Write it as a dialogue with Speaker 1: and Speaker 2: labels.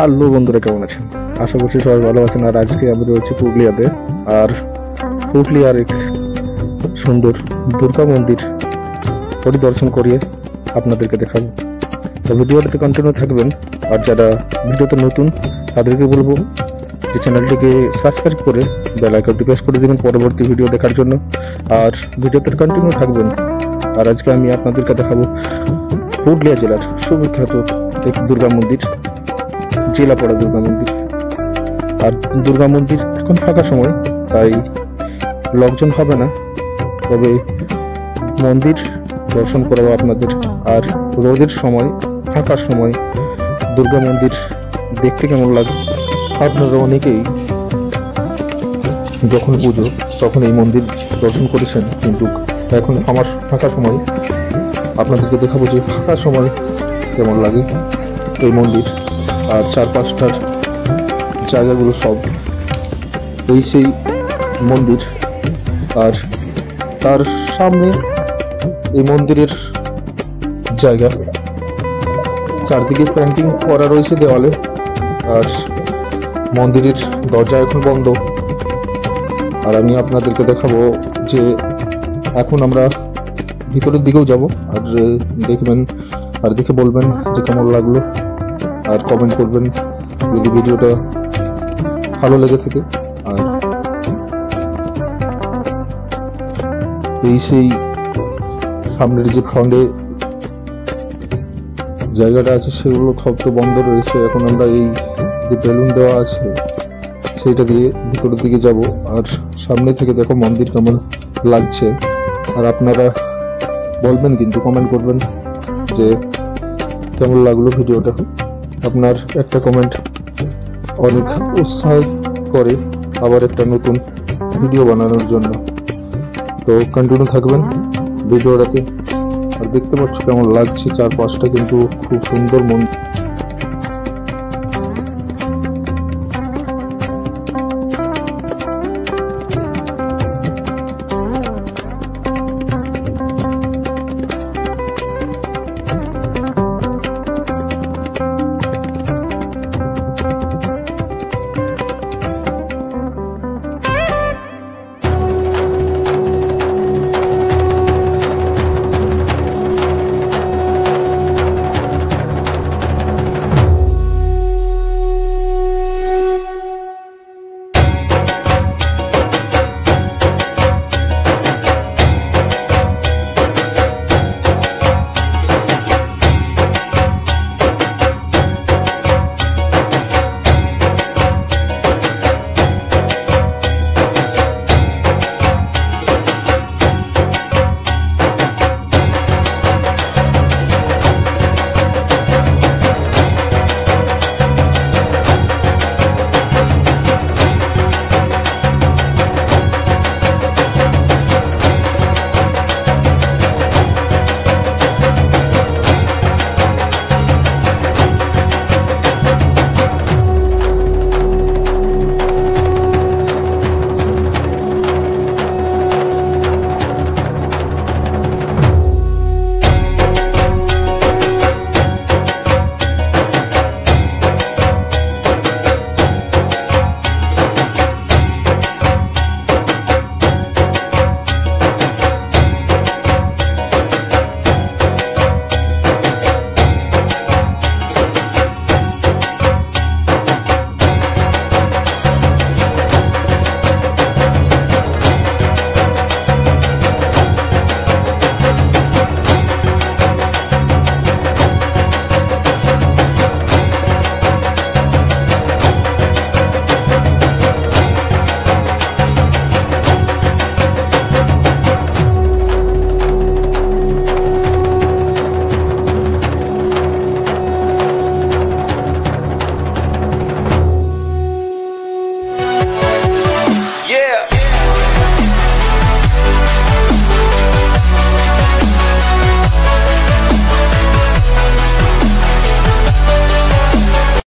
Speaker 1: Hello বন্ধুরা, কেমন আছেন? আশা করছি সবাই ভালো আছেন। আর আজকে আমি রয়েছি পুরুলিয়াতে, আর পুরুলিয়ার এক সুন্দর দুর্গা মন্দির পরিদর্শন করিয়ে আপনাদেরকে দেখাবো। তো ভিডিওটাতে কন্টিনিউ থাকবেন। আর যারা ভিডিওতে নতুন তাদেরকে বলবো যে চ্যানেলটিকে সাবস্ক্রাইব করে বেল আইকনটি প্রেস করে দেবেন পরবর্তী ভিডিও দেখার জন্য। আর ভিডিওতে কন্টিনিউ থাকবেন। আর আজকে আমি আপনাদেরকে দেখাবো পুরুলিয়া জেলার সুবিখ্যাত এক দুর্গা মন্দির, জেলাপাড়া দুর্গা মন্দির। আর দুর্গা মন্দির এখন ফাঁকা সময়, তাই লোকজন হবে না, তবে মন্দির দর্শন করাবো আপনাদের। আর রোদের সময়, ফাঁকার সময় দুর্গা মন্দির দেখতে কেমন লাগে। আপনারা অনেকেই যখন পুজো তখন এই মন্দির দর্শন করেছেন, কিন্তু এখন আমার ফাঁকা সময় আপনাদেরকে দেখাবো যে ফাঁকা সময় কেমন লাগে এই মন্দির। আর চারপাশটার জায়গাগুলো সব এই সেই মন্দির। আর তার সামনে এই মন্দিরের জায়গা, চারদিকে পেন্টিং করা রয়েছে দেওয়ালে। আর মন্দিরের দরজা এখন বন্ধ। আর আমি আপনাদেরকে দেখাবো যে এখন আমরা ভিতরের দিকেও যাব, আর দেখবেন আর দেখে বলবেন যে কেমন লাগলো, আর কমেন্ট করবেন যদি ভিডিওটা ভালো লেগে থাকে। আর এই সেই সামনের যে ফ্রন্টে জায়গাটা আছে সেগুলো সব তো বন্ধ রয়েছে। এখন আমরা এই যে বেলুন দেওয়া আছে সেইটা দিয়ে ভিতরের দিকে যাব। আর সামনে থেকে দেখো মন্দির কেমন লাগছে। আর আপনারা বলবেন, কিন্তু কমেন্ট করবেন যে কেমন লাগলো ভিডিওটা। আপনার একটা কমেন্ট অনেক উৎসাহ করে আবার একটা নতুন ভিডিও বানানোর জন্য। তো কন্টিনিউ থাকবেন ভিডিওটাতে। আর দেখতে পাচ্ছ কেমন লাগছে চারপাশটা, কিন্তু খুব সুন্দর মন্দির।